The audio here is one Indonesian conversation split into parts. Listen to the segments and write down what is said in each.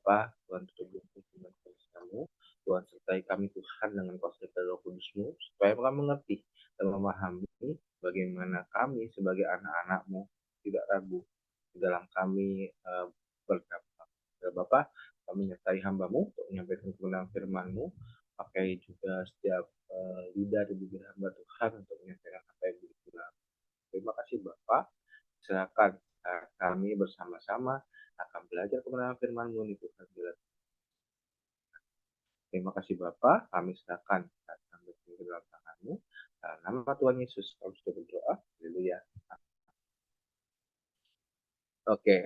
Bapa, Tuhan tuntun firman kamu, Tuhan sertai kami Tuhan dengan kuasa Roh Kudus-Mu, supaya kami mengerti dan memahami bagaimana kami sebagai anak-anak-Mu tidak ragu di dalam kami berdakwah. Ya Bapa, kami menyertai hamba-Mu untuk menyampaikan kebenaran firman-Mu, pakai juga setiap lidah dan bibir hamba Tuhan untuk menyampaikan apa yang benar. Terima kasih Bapak. Silakan kami bersama-sama akan belajar kebenaran firman-Mu nih Tuhan. Terima kasih Bapak. Kami serahkan kami ke dalam tangan-Mu. Dalam nama Tuhan Yesus kami sudah berdoa. Haleluya. Oke.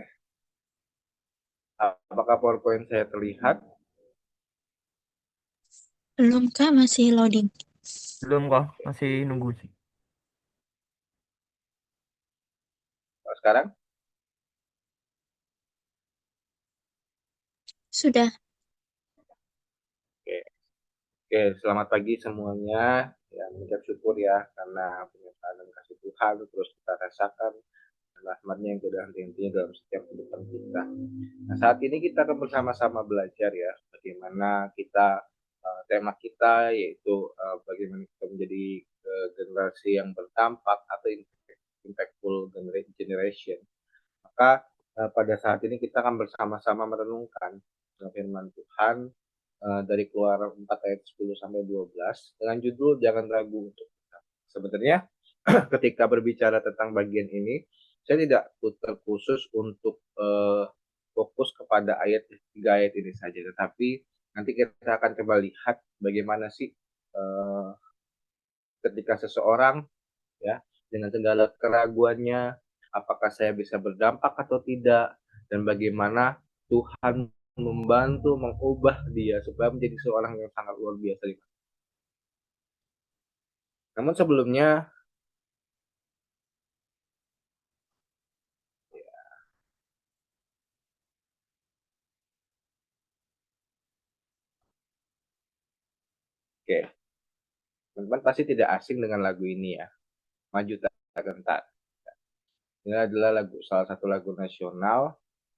Apakah PowerPoint saya terlihat? Belum Kak, masih loading. Belum kok, masih nunggu sih. Sekarang? Sudah. Oke. Oke, selamat pagi semuanya. Ya, mengucap syukur ya karena penyertaan dan kasih Tuhan terus kita rasakan dan rahmat-Nya yang tidak henti-hentinya dalam setiap kehidupan kita. Nah, saat ini kita akan bersama-sama belajar ya bagaimana kita tema kita yaitu bagaimana kita menjadi generasi yang berdampak atau impactful generation. Maka pada saat ini kita akan bersama-sama merenungkan firman Tuhan dari Keluaran 4 ayat 10 sampai 12 dengan judul Jangan Ragu untuk Tetap. Sebenarnya ketika berbicara tentang bagian ini, saya tidak terkhusus untuk fokus kepada tiga ayat ini saja, tetapi nanti kita akan coba lihat bagaimana sih ketika seseorang ya dengan segala keraguannya, apakah saya bisa berdampak atau tidak, dan bagaimana Tuhan membantu mengubah dia supaya menjadi seorang yang sangat luar biasa. Namun sebelumnya, oke, teman-teman pasti tidak asing dengan lagu ini ya, Maju Tak Gentar. Ini adalah salah satu lagu nasional,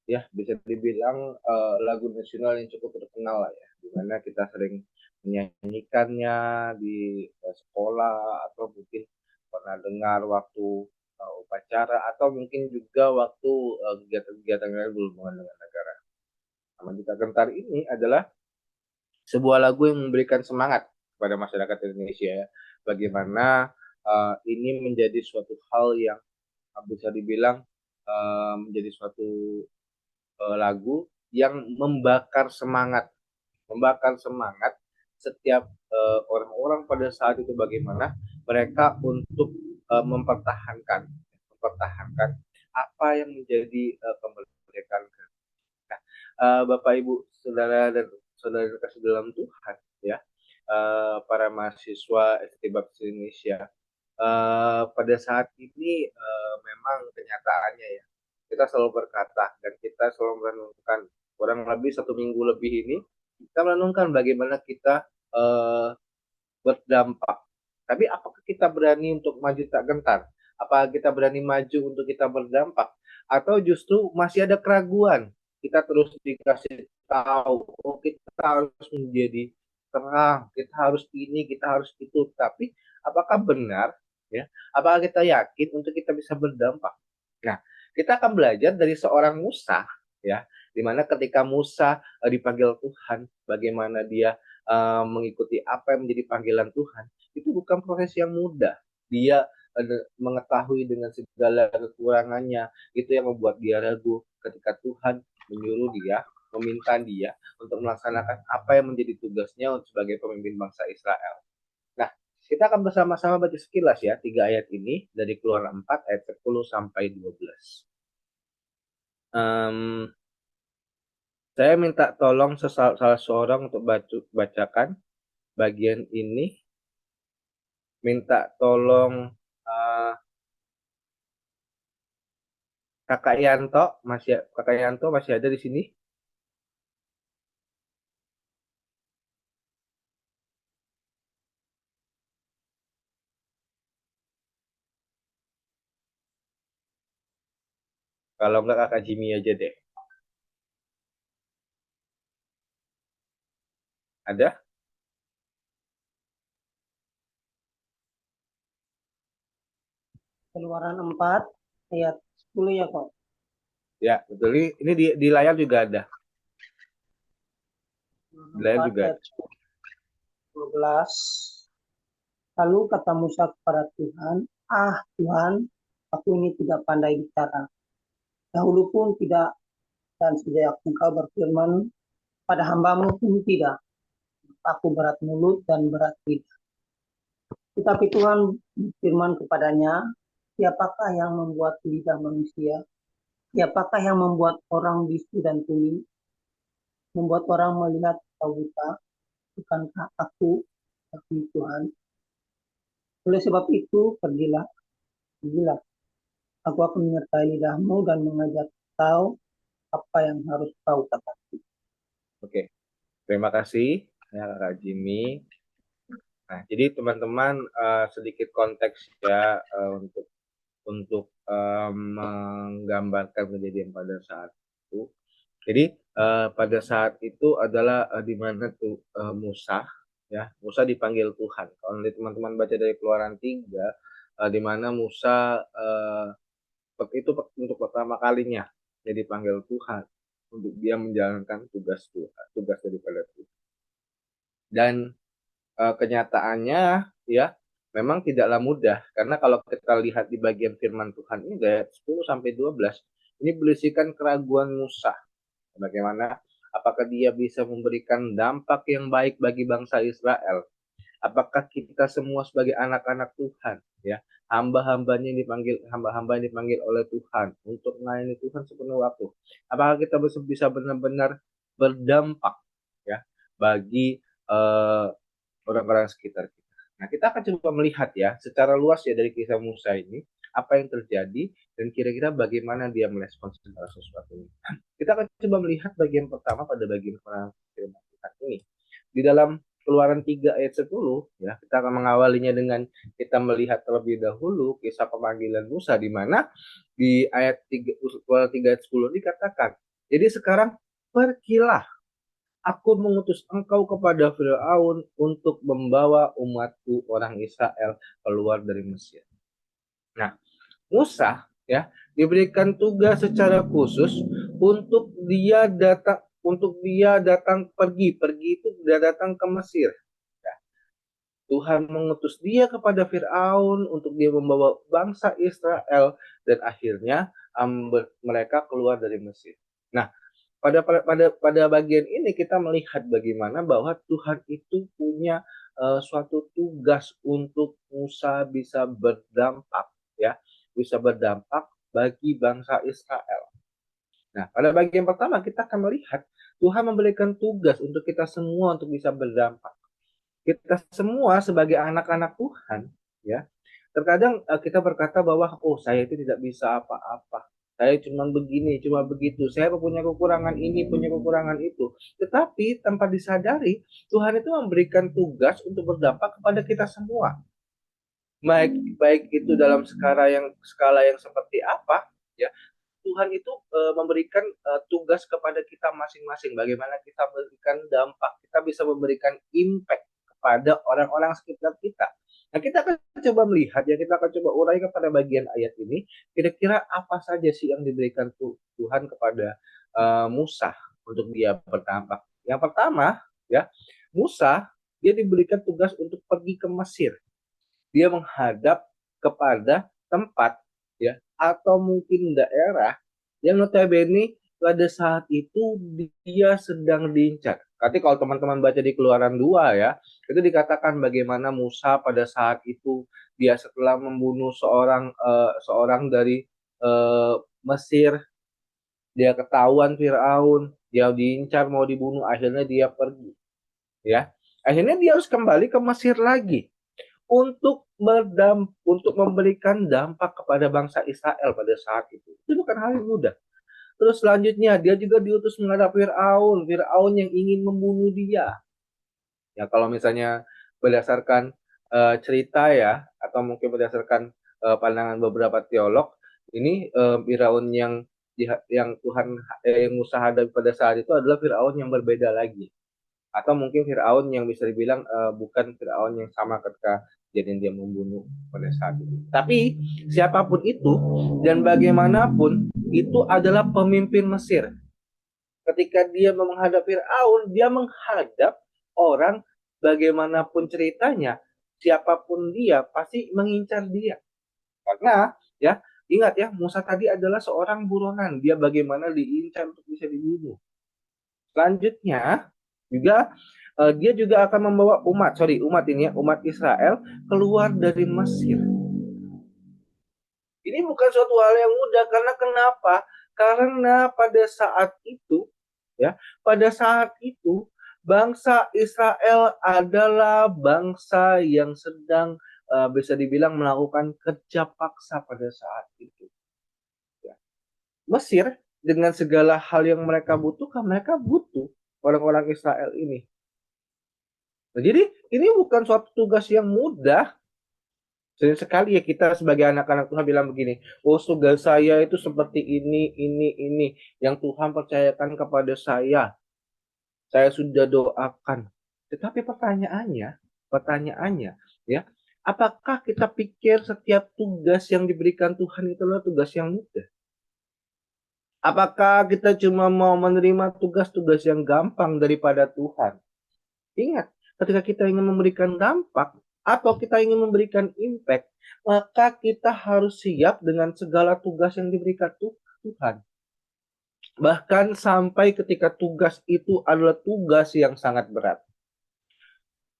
ya bisa dibilang lagu nasional yang cukup terkenal lah ya, dimana kita sering menyanyikannya di sekolah atau mungkin pernah dengar waktu upacara atau mungkin juga waktu kegiatan-kegiatan yang berhubungan dengan negara. Maju Tak Gentar ini adalah sebuah lagu yang memberikan semangat kepada masyarakat Indonesia ya. Bagaimana ini menjadi suatu hal yang bisa dibilang menjadi suatu lagu yang membakar semangat setiap orang-orang pada saat itu bagaimana mereka untuk mempertahankan apa yang menjadi kemerdekaan. Nah, Bapak Ibu Saudara dan Saudara kasih dalam Tuhan ya, para mahasiswa ST Baptis Indonesia, pada saat ini memang kenyataannya ya kita selalu berkata dan kita selalu merenungkan kurang lebih 1 minggu lebih ini kita merenungkan bagaimana kita berdampak. Tapi apakah kita berani untuk maju tak gentar? Apakah kita berani maju untuk kita berdampak? Atau justru masih ada keraguan? Kita terus dikasih tahu, oh kita harus menjadi terang, kita harus ini, kita harus itu. Tapi apakah benar? Ya, apakah kita yakin untuk kita bisa berdampak? Nah, kita akan belajar dari seorang Musa, ya, dimana ketika Musa dipanggil Tuhan, bagaimana dia mengikuti apa yang menjadi panggilan Tuhan, itu bukan proses yang mudah. Dia mengetahui dengan segala kekurangannya, itu yang membuat dia ragu ketika Tuhan menyuruh dia, meminta dia untuk melaksanakan apa yang menjadi tugasnya sebagai pemimpin bangsa Israel. Nah, kita akan bersama-sama baca sekilas ya 3 ayat ini dari Keluaran 4 ayat 10 sampai 12. Saya minta tolong salah seorang untuk bacakan bagian ini. Minta tolong Kakak Yanto masih ada di sini? Kalau enggak Kakak Jimmy aja deh. Ada? Keluaran 4 ayat 10 ya kok. Ya, betul. Ini di layar juga ada. Di layar 4 juga ayat 12. Lalu kata Musa kepada Tuhan, Tuhan, aku ini tidak pandai bicara. Dahulu pun tidak, dan sejak engkau berfirman pada hambamu pun tidak. Aku berat mulut dan berat lidah. Tetapi Tuhan berfirman kepadanya, siapakah yang membuat lidah manusia? Siapakah yang membuat orang bisu dan tuli? Membuat orang melihat atau buta? Bukankah aku, tapi Tuhan? Oleh sebab itu, pergilah. Aku akan menyertai lidahmu dan mengajar kau apa yang harus kau katakan. Oke, terima kasih ya Kak Jimmy. Nah, jadi teman-teman sedikit konteks ya untuk menggambarkan kejadian pada saat itu. Jadi pada saat itu adalah di mana tuh Musa dipanggil Tuhan. Kalau nanti teman-teman baca dari Keluaran 3 di mana Musa itu untuk pertama kalinya dia dipanggil Tuhan untuk dia menjalankan tugas daripada Tuhan. Dan kenyataannya ya memang tidaklah mudah karena kalau kita lihat di bagian firman Tuhan ini ayat 10 sampai 12 ini berisikan keraguan Musa. Bagaimana apakah dia bisa memberikan dampak yang baik bagi bangsa Israel? Apakah kita semua sebagai anak-anak Tuhan ya, hamba-hambanya yang dipanggil oleh Tuhan untuk melayani Tuhan sepenuh waktu? Apakah kita bisa benar-benar berdampak ya bagi orang-orang sekitar kita? Nah, kita akan coba melihat ya secara luas ya dari kisah Musa ini apa yang terjadi dan kira-kira bagaimana dia merespons segala sesuatu ini. Kita akan coba melihat bagian pertama pada bagian firman Tuhan ini. Di dalam Keluaran 3 ayat 10 ya, kita akan mengawalinya dengan kita melihat terlebih dahulu kisah pemanggilan Musa di mana di ayat 3 ayat 10 dikatakan, "Jadi sekarang pergilah, aku mengutus engkau kepada Firaun untuk membawa umatku orang Israel keluar dari Mesir." Nah, Musa ya diberikan tugas secara khusus untuk dia datang pergi itu dia datang ke Mesir. Ya. Tuhan mengutus dia kepada Firaun untuk dia membawa bangsa Israel dan akhirnya mereka keluar dari Mesir. Nah, pada bagian ini kita melihat bagaimana bahwa Tuhan itu punya suatu tugas untuk Musa bisa berdampak ya, bisa berdampak bagi bangsa Israel. Nah, pada bagian pertama kita akan melihat Tuhan memberikan tugas untuk kita semua untuk bisa berdampak. Kita semua sebagai anak-anak Tuhan, ya, terkadang kita berkata bahwa saya itu tidak bisa apa-apa. Saya cuma begini, cuma begitu. Saya punya kekurangan ini, punya kekurangan itu. Tetapi tanpa disadari, Tuhan itu memberikan tugas untuk berdampak kepada kita semua. Baik itu dalam skala yang seperti apa, ya. Tuhan itu memberikan tugas kepada kita masing-masing. Bagaimana kita memberikan dampak, kita bisa memberikan impact kepada orang-orang sekitar kita. Nah, kita akan coba melihat ya, kita akan coba urai kepada bagian ayat ini. Kira-kira apa saja sih yang diberikan Tuhan kepada Musa untuk dia berdampak? Yang pertama, ya, Musa dia diberikan tugas untuk pergi ke Mesir. Dia menghadap kepada tempat ya atau mungkin daerah yang notabene pada saat itu dia sedang diincar. Nanti kalau teman-teman baca di Keluaran 2 ya, itu dikatakan bagaimana Musa pada saat itu dia setelah membunuh seorang dari Mesir, dia ketahuan Firaun, dia diincar mau dibunuh, akhirnya dia pergi. Ya. Akhirnya dia harus kembali ke Mesir lagi untuk memberikan dampak kepada bangsa Israel pada saat itu. Itu bukan hal yang mudah. Terus selanjutnya dia juga diutus menghadap Firaun yang ingin membunuh dia. Ya kalau misalnya berdasarkan cerita ya atau mungkin berdasarkan pandangan beberapa teolog, ini Firaun yang Tuhan yang Musa hadapi pada saat itu adalah Firaun yang berbeda lagi. Atau mungkin Firaun yang bisa dibilang bukan Firaun yang sama ketika jadi dia membunuh pada saat itu. Tapi siapapun itu dan bagaimanapun itu adalah pemimpin Mesir. Ketika dia menghadap Firaun, dia menghadap orang bagaimanapun ceritanya, siapapun dia pasti mengincar dia. Karena ya ingat ya, Musa tadi adalah seorang buronan, dia bagaimana diincar untuk bisa dibunuh. Selanjutnya juga dia juga akan membawa umat Israel keluar dari Mesir. Ini bukan suatu hal yang mudah karena kenapa? Karena pada saat itu bangsa Israel adalah bangsa yang sedang bisa dibilang melakukan kerja paksa pada saat itu. Ya. Mesir dengan segala hal yang mereka butuhkan, mereka butuh orang-orang Israel ini. Nah, jadi ini bukan suatu tugas yang mudah. Sering sekali ya kita sebagai anak-anak Tuhan bilang begini, oh tugas saya itu seperti ini, yang Tuhan percayakan kepada saya sudah doakan. Tetapi pertanyaannya, ya, apakah kita pikir setiap tugas yang diberikan Tuhan itu adalah tugas yang mudah? Apakah kita cuma mau menerima tugas-tugas yang gampang daripada Tuhan? Ingat, ketika kita ingin memberikan dampak atau kita ingin memberikan impact, maka kita harus siap dengan segala tugas yang diberikan Tuhan. Bahkan sampai ketika tugas itu adalah tugas yang sangat berat.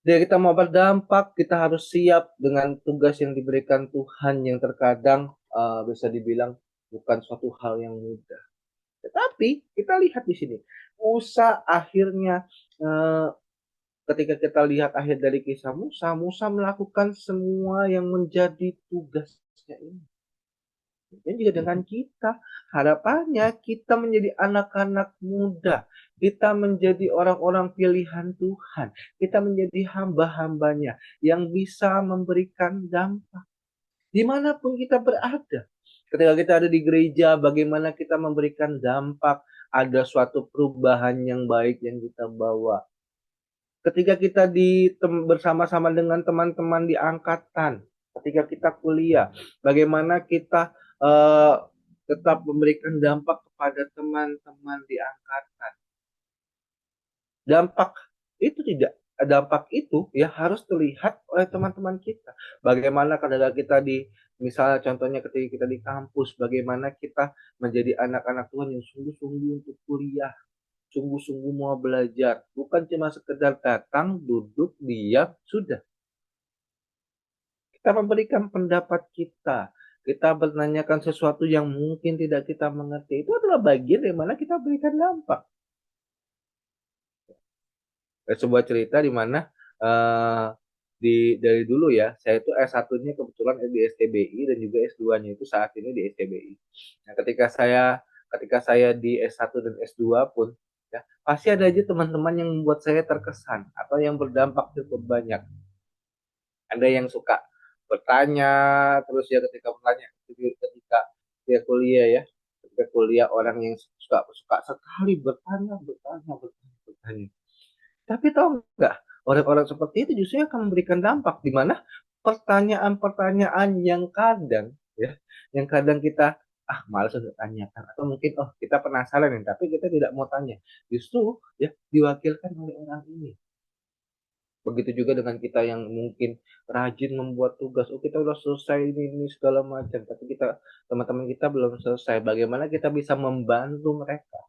Jadi kita mau berdampak, kita harus siap dengan tugas yang diberikan Tuhan yang terkadang bisa dibilang bukan suatu hal yang mudah. Tetapi kita lihat di sini, Musa akhirnya ketika kita lihat akhir dari kisah Musa, Musa melakukan semua yang menjadi tugasnya ini. Dan juga dengan kita, harapannya kita menjadi anak-anak muda, kita menjadi orang-orang pilihan Tuhan, kita menjadi hamba-hambanya yang bisa memberikan dampak dimanapun kita berada. Ketika kita ada di gereja, bagaimana kita memberikan dampak, ada suatu perubahan yang baik yang kita bawa. Ketika kita bersama-sama dengan teman-teman di angkatan, ketika kita kuliah, bagaimana kita tetap memberikan dampak kepada teman-teman di angkatan. Dampak itu ya harus terlihat oleh teman-teman kita. Bagaimana ketika kita misalnya contohnya ketika kita di kampus, bagaimana kita menjadi anak-anak Tuhan yang sungguh-sungguh untuk kuliah, sungguh-sungguh mau belajar, bukan cuma sekedar datang, duduk, diam, sudah. Kita memberikan pendapat kita menanyakan sesuatu yang mungkin tidak kita mengerti, itu adalah bagian dari mana kita berikan dampak. Sebuah cerita di mana dari dulu ya, saya itu S1-nya kebetulan di STBI dan juga S2-nya itu saat ini di STBI. Nah, ketika saya di S1 dan S2 pun ya, pasti ada aja teman-teman yang membuat saya terkesan atau yang berdampak cukup banyak. Ada yang suka bertanya terus ya ketika dia kuliah ya, ketika kuliah orang yang suka sekali bertanya. Tapi tahu nggak, orang-orang seperti itu justru akan memberikan dampak di mana pertanyaan-pertanyaan yang kadang kita malas untuk tanyakan atau mungkin kita penasaran nih tapi kita tidak mau tanya, justru ya diwakilkan oleh orang ini. Begitu juga dengan kita yang mungkin rajin membuat tugas, kita udah selesai ini segala macam, tapi teman-teman kita belum selesai, bagaimana kita bisa membantu mereka.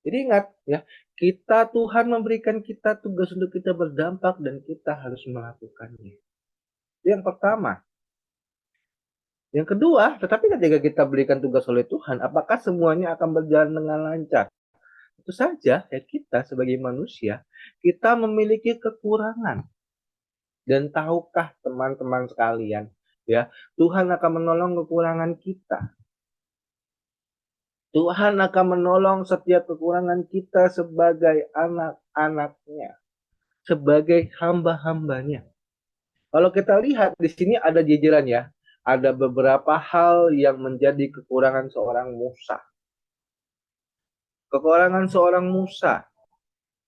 Jadi ingat ya, Tuhan memberikan kita tugas untuk kita berdampak dan kita harus melakukannya. Itu yang pertama. Yang kedua, tetapi ketika kita berikan tugas oleh Tuhan, apakah semuanya akan berjalan dengan lancar? Tentu saja ya, kita sebagai manusia, kita memiliki kekurangan. Dan tahukah teman-teman sekalian, ya, Tuhan akan menolong kekurangan kita. Tuhan akan menolong setiap kekurangan kita sebagai anak-anaknya, sebagai hamba-hambanya. Kalau kita lihat di sini ada jajaran ya, ada beberapa hal yang menjadi kekurangan seorang Musa. Kekurangan seorang Musa.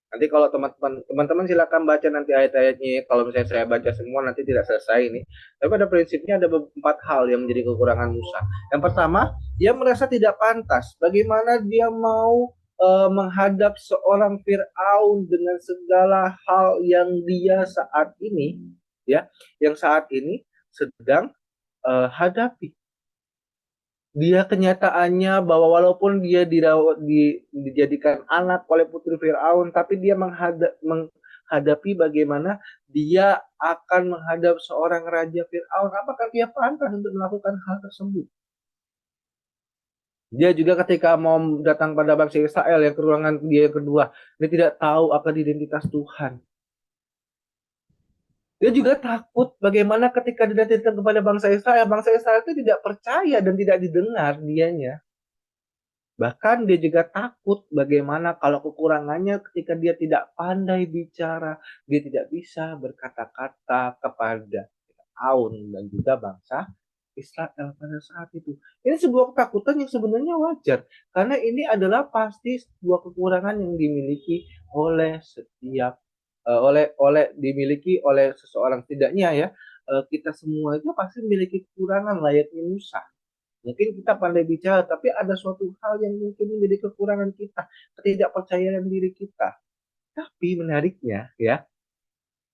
Nanti kalau teman-teman silakan baca nanti ayat-ayatnya. Kalau misalnya saya baca semua nanti tidak selesai ini. Tapi pada prinsipnya ada 4 hal yang menjadi kekurangan Musa. Yang pertama, dia merasa tidak pantas. Bagaimana dia mau menghadap seorang Firaun dengan segala hal yang dia saat ini, ya, yang saat ini sedang hadapi. Dia kenyataannya bahwa walaupun dia dijadikan anak oleh putri Firaun, tapi dia menghadapi bagaimana dia akan menghadap seorang raja Firaun. Apakah dia pantas untuk melakukan hal tersebut? Dia juga ketika mau datang pada bangsa Israel, yang kekurangan dia yang kedua, dia tidak tahu akan identitas Tuhan. Dia juga takut bagaimana ketika dia datang kepada bangsa Israel itu tidak percaya dan tidak didengar dianya. Bahkan dia juga takut bagaimana kalau kekurangannya ketika dia tidak pandai bicara, dia tidak bisa berkata-kata kepada Firaun dan juga bangsa Israel pada saat itu. Ini sebuah ketakutan yang sebenarnya wajar, karena ini adalah pasti sebuah kekurangan yang dimiliki oleh setiap dimiliki oleh seseorang. Tidaknya ya, kita semua itu pasti memiliki kekurangan layaknya Musa. Mungkin kita pandai bicara, tapi ada suatu hal yang mungkin menjadi kekurangan kita, ketidakpercayaan diri kita. Tapi menariknya ya,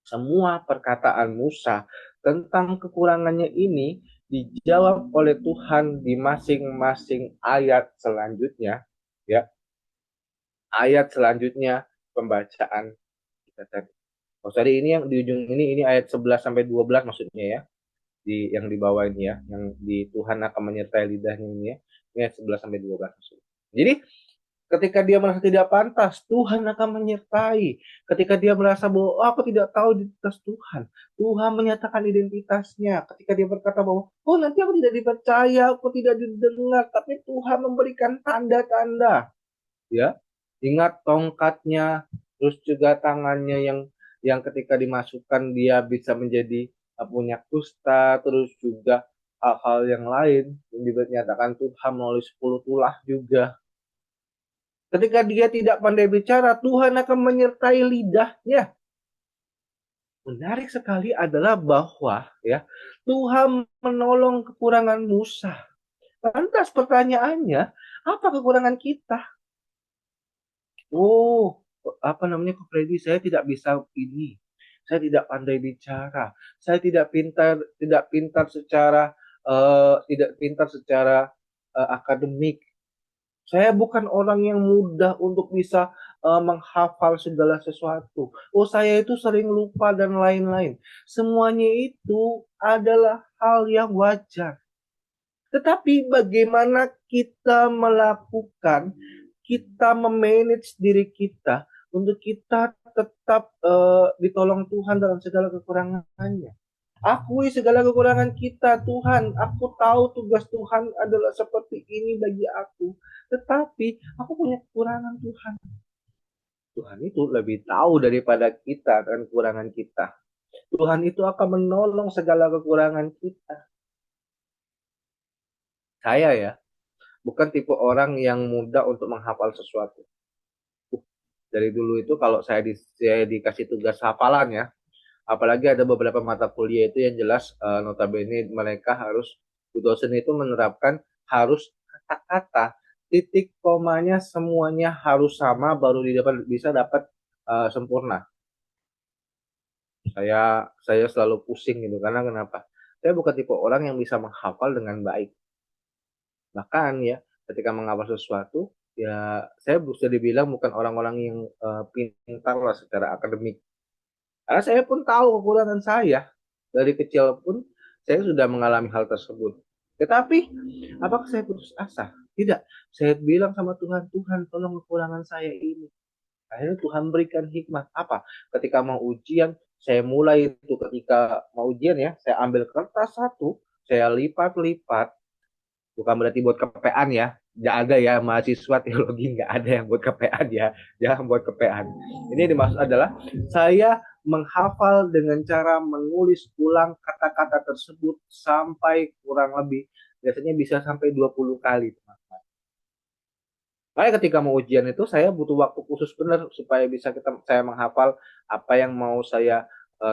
semua perkataan Musa tentang kekurangannya ini dijawab oleh Tuhan di masing-masing ayat selanjutnya, ya. Ayat selanjutnya pembacaan kita tadi. Oh, tadi ini yang di ujung ini ayat 11 sampai 12 maksudnya ya. Yang di bawah ini ya, yang di Tuhan akan menyertai lidahnya ini ya. Ini ayat 11 sampai 12 maksudnya. Jadi ketika dia merasa tidak pantas, Tuhan akan menyertai. Ketika dia merasa bahwa aku tidak tahu identitas Tuhan, Tuhan menyatakan identitasnya. Ketika dia berkata bahwa nanti aku tidak dipercaya, aku tidak didengar, tapi Tuhan memberikan tanda-tanda. Ya, ingat tongkatnya, terus juga tangannya yang ketika dimasukkan dia bisa menjadi punya kusta, terus juga hal-hal yang lain yang dinyatakan Tuhan melalui 10 tulah juga. Ketika dia tidak pandai bicara, Tuhan akan menyertai lidahnya. Menarik sekali adalah bahwa ya Tuhan menolong kekurangan Musa. Lantas pertanyaannya, apa kekurangan kita? Apa namanya, Kak Freddy, saya tidak bisa ini. Saya tidak pandai bicara. Saya tidak pintar secara akademik. Saya bukan orang yang mudah untuk bisa menghafal segala sesuatu. Saya itu sering lupa dan lain-lain. Semuanya itu adalah hal yang wajar. Tetapi bagaimana kita memanage diri kita untuk kita tetap ditolong Tuhan dalam segala kekurangannya. Akui segala kekurangan kita, Tuhan. Aku tahu tugas Tuhan adalah seperti ini bagi aku. Tetapi aku punya kekurangan, Tuhan. Tuhan itu lebih tahu daripada kita dan kekurangan kita. Tuhan itu akan menolong segala kekurangan kita. Saya ya, bukan tipe orang yang mudah untuk menghafal sesuatu. Dari dulu itu kalau saya dikasih tugas hafalan ya, apalagi ada beberapa mata kuliah itu yang jelas notabene mereka harus, dosen itu menerapkan harus kata-kata, titik komanya semuanya harus sama baru bisa dapat sempurna. Saya selalu pusing gitu, karena kenapa? Saya bukan tipe orang yang bisa menghafal dengan baik. Bahkan ya, ketika menghafal sesuatu, ya saya bisa dibilang bukan orang-orang yang pintar lah secara akademik. Karena saya pun tahu kekurangan saya. Dari kecil pun saya sudah mengalami hal tersebut. Tetapi, apakah saya putus asa? Tidak. Saya bilang sama Tuhan, Tuhan tolong kekurangan saya ini. Akhirnya Tuhan berikan hikmah. Apa? Ketika mau ujian, saya mulai itu ketika mau ujian ya, saya ambil kertas satu, saya lipat-lipat. Bukan berarti buat KPAN ya. Nggak ada ya, mahasiswa teologi nggak ada yang buat KPAN ya. Jangan buat KPAN. Ini dimaksud adalah saya menghafal dengan cara menulis ulang kata-kata tersebut sampai kurang lebih biasanya bisa sampai 20 kali, teman-teman. Makanya ketika mau ujian itu saya butuh waktu khusus benar supaya bisa saya menghafal apa yang mau saya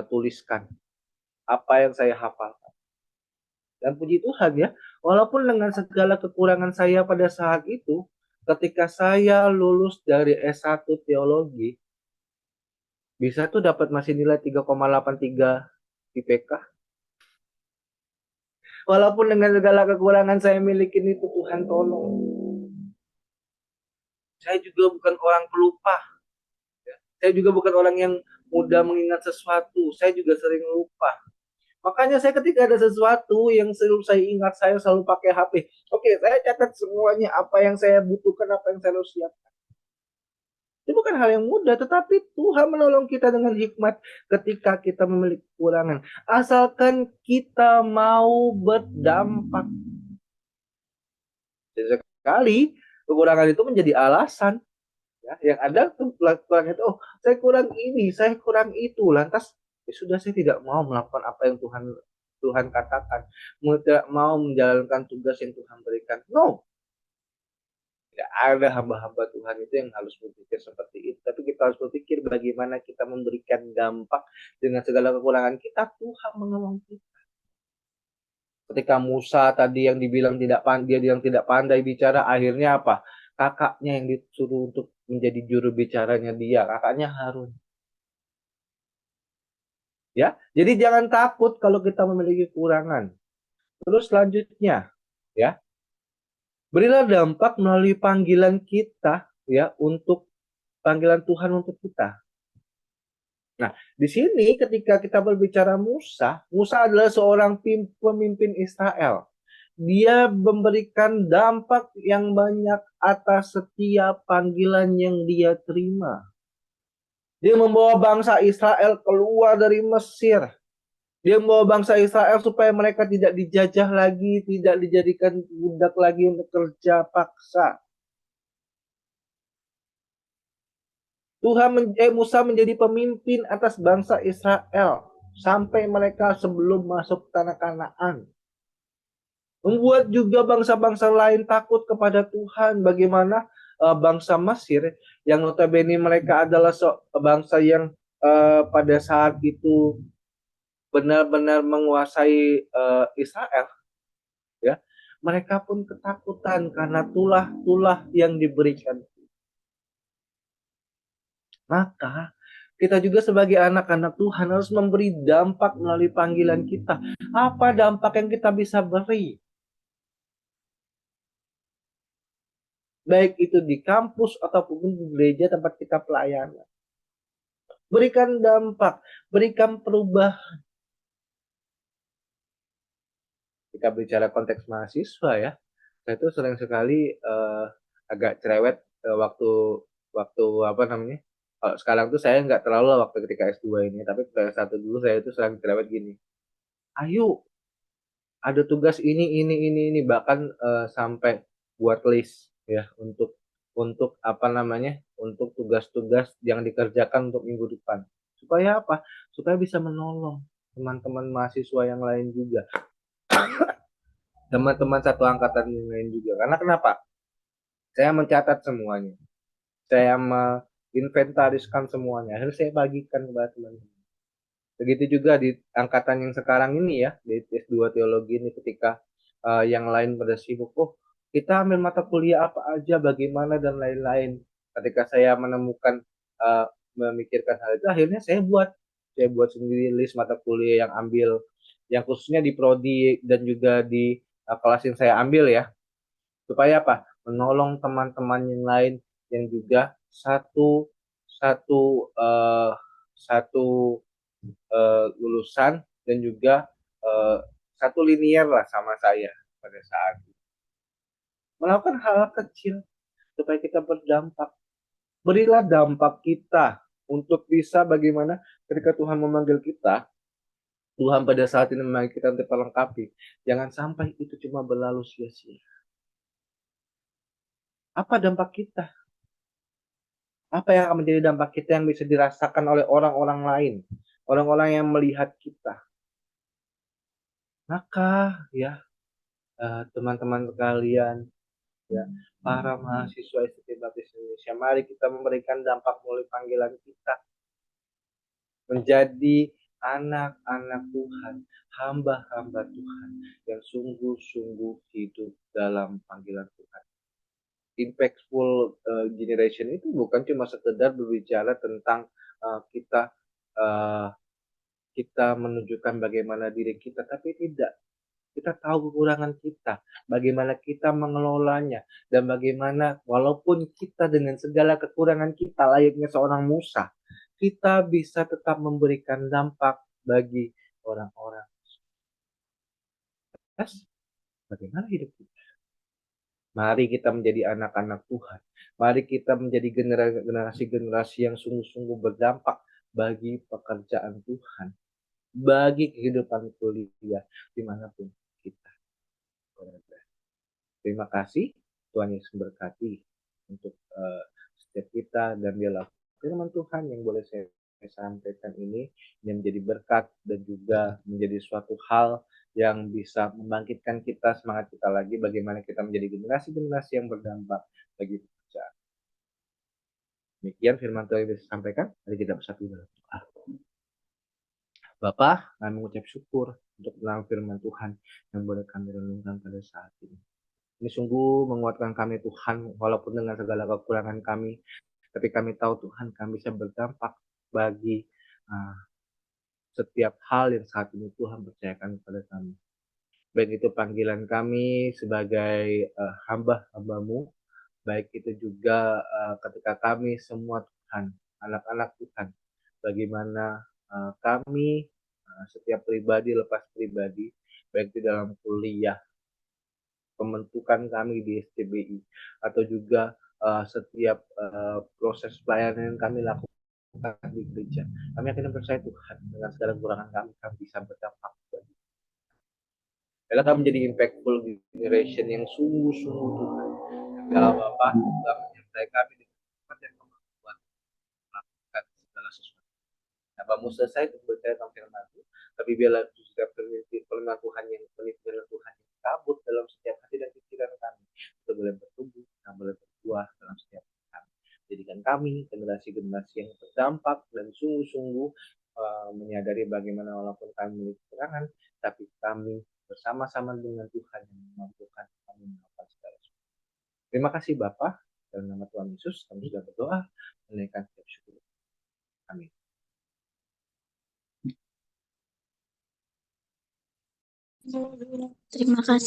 tuliskan, apa yang saya hafal. Dan puji Tuhan ya, walaupun dengan segala kekurangan saya pada saat itu, ketika saya lulus dari S1 teologi, bisa tuh dapat masih nilai 3,83 IPK. Walaupun dengan segala kekurangan saya miliki itu, Tuhan tolong. Saya juga bukan orang pelupa. Saya juga bukan orang yang mudah mengingat sesuatu. Saya juga sering lupa. Makanya saya ketika ada sesuatu yang selalu saya ingat, saya selalu pakai HP. Oke, saya catat semuanya apa yang saya butuhkan, apa yang saya harus siapkan. Itu bukan hal yang mudah, tetapi Tuhan menolong kita dengan hikmat ketika kita memiliki kekurangan. Asalkan kita mau berdampak. Sekali kekurangan itu menjadi alasan. Ya, yang ada kurang itu, oh saya kurang ini, saya kurang itu, lantas ya sudah saya tidak mau melakukan apa yang Tuhan Tuhan katakan, tidak mau menjalankan tugas yang Tuhan berikan. No, tidak ada hamba-hamba Tuhan itu yang harus berpikir seperti itu. Tapi kita harus berpikir bagaimana kita memberikan dampak dengan segala kekurangan kita. Tuhan menolong kita. Ketika Musa tadi yang dibilang dia yang tidak pandai bicara, akhirnya apa? Kakaknya yang disuruh untuk menjadi juru bicaranya dia, kakaknya Harun. Ya, jadi jangan takut kalau kita memiliki kekurangan. Terus selanjutnya, ya, berilah dampak melalui panggilan kita, ya, untuk panggilan Tuhan untuk kita. Nah, di sini ketika kita berbicara Musa, Musa adalah seorang pemimpin Israel. Dia memberikan dampak yang banyak atas setiap panggilan yang dia terima. Dia membawa bangsa Israel keluar dari Mesir. Dia membawa bangsa Israel supaya mereka tidak dijajah lagi, tidak dijadikan budak lagi untuk kerja paksa. Musa menjadi pemimpin atas bangsa Israel sampai mereka sebelum masuk tanah Kanaan. Membuat juga bangsa-bangsa lain takut kepada Tuhan. Bagaimana bangsa Mesir yang notabene mereka adalah bangsa yang pada saat itu benar-benar menguasai Israel, ya, mereka pun ketakutan karena tulah-tulah yang diberikan. Maka kita juga sebagai anak-anak Tuhan harus memberi dampak melalui panggilan kita. Apa dampak yang kita bisa beri? Baik itu di kampus ataupun di gereja tempat kita pelayanan. Berikan dampak, berikan perubahan. Jika bicara konteks mahasiswa ya, saya itu sering sekali agak cerewet waktu apa namanya. Kalau sekarang tuh saya nggak terlalu waktu ketika S2 ini, tapi ketika S1 dulu saya itu sering cerewet gini. Ayo, ada tugas ini, bahkan sampai buat list ya untuk apa namanya, untuk tugas-tugas yang dikerjakan untuk minggu depan. Supaya apa? Supaya bisa menolong teman-teman mahasiswa yang lain juga, teman-teman satu angkatan yang lain juga. Karena kenapa? Saya mencatat semuanya, saya menginventariskan semuanya, akhirnya saya bagikan kepada teman-teman. Begitu juga di angkatan yang sekarang ini ya, di S2 teologi ini, ketika yang lain pada sibuk, oh kita ambil mata kuliah apa aja, bagaimana dan lain-lain. Ketika saya menemukan memikirkan hal itu, akhirnya saya buat sendiri list mata kuliah yang ambil, yang khususnya di prodi dan juga di kelas yang saya ambil ya, supaya apa? Menolong teman-teman yang lain yang juga satu satu satu lulusan dan juga uh, satu linier lah sama saya pada saat itu. Melakukan hal kecil supaya kita berdampak. Berilah dampak kita untuk bisa bagaimana ketika Tuhan memanggil kita, Tuhan pada saat ini memanggil kita untuk melengkapi. Jangan sampai itu cuma berlalu sia-sia. Apa dampak kita? Apa yang akan menjadi dampak kita yang bisa dirasakan oleh orang-orang lain? Orang-orang yang melihat kita. Maka ya teman-teman sekalian, ya, para mahasiswa STT Baptis Indonesia. Mari kita memberikan dampak melalui panggilan kita menjadi anak-anak Tuhan, hamba-hamba Tuhan yang sungguh-sungguh hidup dalam panggilan Tuhan. Impactful generation itu bukan cuma sekedar berbicara tentang kita menunjukkan bagaimana diri kita, tapi tidak. Kita tahu kekurangan kita, bagaimana kita mengelolanya, dan bagaimana walaupun kita dengan segala kekurangan kita layaknya seorang Musa, kita bisa tetap memberikan dampak bagi orang-orang. Yes, bagaimana hidup kita? Mari kita menjadi anak-anak Tuhan. Mari kita menjadi generasi-generasi yang sungguh-sungguh berdampak bagi pekerjaan Tuhan, bagi kehidupan kuliah, dimanapun kita berada. Terima kasih, Tuhan Yesus berkati untuk setiap kita, dan biarlah firman Tuhan yang boleh saya sampaikan ini yang menjadi berkat dan juga menjadi suatu hal yang bisa membangkitkan kita, semangat kita lagi bagaimana kita menjadi generasi-generasi yang berdampak bagi pekerjaan. Demikian firman Tuhan yang bisa sampaikan. Mari kita bersatu dalam doa. Bapa, kami mengucap syukur untuk dalam firman Tuhan yang boleh kami renungkan pada saat ini. Ini sungguh menguatkan kami Tuhan, walaupun dengan segala kekurangan kami, tapi kami tahu Tuhan kami bisa berdampak bagi setiap hal yang saat ini Tuhan percayakan kepada kami. Baik itu panggilan kami sebagai hamba-hambamu, baik itu juga ketika kami semua Tuhan, anak-anak Tuhan, bagaimana kami setiap pribadi lepas pribadi, baik di dalam kuliah, pembentukan kami di STBI, atau juga setiap proses pelayanan yang kami lakukan di gereja. Kami akan percaya Tuhan dengan segala kekurangan kami bisa berdampak bagi. Adalah kami menjadi impactful generation yang sungguh-sungguh Tuhan. Dalam Bapa telah menyertai kami di tempat yang membuat melakukan segala sesuatu. Bapamu selesai untuk berbicara tentang firman-Mu, tapi biarlah juga firman Tuhan yang firman Tuhan yang kabut dalam setiap hati dan pikiran kami, kita boleh bertumbuh dan boleh berbuah dalam setiap kami. Jadikan kami generasi-generasi yang berdampak dan sungguh-sungguh menyadari bagaimana walaupun kami memiliki kekurangan, tapi kami bersama-sama dengan Tuhan yang memampukan kami melakukan segala sesuatu. Terima kasih Bapa, dalam nama Tuhan Yesus kami sudah berdoa, menaikkan setiap syukur. Amin. Terima kasih.